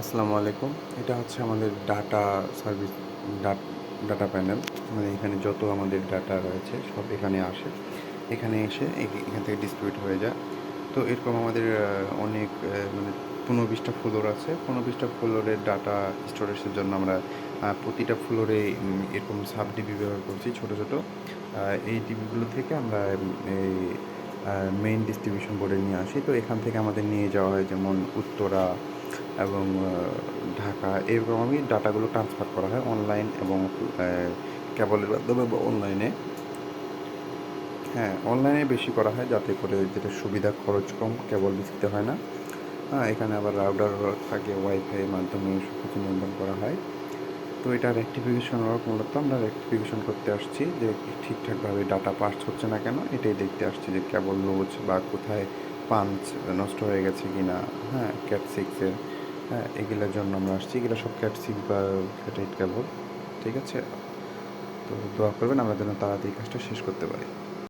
আসসালামু আলাইকুম। এটা হচ্ছে আমাদের ডাটা সার্ভিস ডাট ডাটা প্যানেল। মানে এখানে যত আমাদের ডাটা রয়েছে সব এখানে আসে। এখানে এসে এখান থেকে ডিস্ট্রিবিউট হয়ে যায়। তো এরকম আমাদের অনেক মানে ১৫-২০ টা ফ্লোর আছে। ১৫-২০ টা ফ্লোরের ডাটা স্টোরেজের জন্য আমরা প্রতিটা ফ্লোরে এরকম সাব ডিবি ব্যবহার করছি ছোট, ছোট। এই ডিবিগুলো থেকে আমরা এই মেইন ডিস্ট্রিবিউশন বোর্ডে নিয়ে আসি। তো এখান থেকে আমাদের নিয়ে যাওয়া হয় যেমন উত্তরা এবং ঢাকা এরকমই ডাটাগুলো ট্রান্সফার করা হয় অনলাইন এবং কেবলের মাধ্যমে বা অনলাইনে। হ্যাঁ, অনলাইনে বেশি করা হয় যাতে করে যেটা সুবিধা খরচ কম, কেবল বিছতে হয় না। হ্যাঁ, এখানে আবার রাউটার থাকে, ওয়াইফাই এর মাধ্যমে সব কিছু নিয়ন্ত্রণ করা হয়। তো এটা রেক্টিফিকেশন ওয়ার্ক মূলত আমরা রেক্টিফিকেশন করতে আসছি যে ঠিকঠাকভাবে ডাটা পাস হচ্ছে না কেন এটাই দেখতে আসছি যে কেবল লুজ বা কোথায় পাঞ্চ নষ্ট হয়ে গেছে কিনা। হ্যাঁ, ক্যাট সিক্সের এগুলোর জন্য আমরা আসছি। এগুলো সব ক্যাট সিক্স বা ক্যাট এইট কেবল। ঠিক আছে? তো দোয়া করবেন আমরা যেন তাড়াতাড়ি কাজটা শেষ করতে পারি।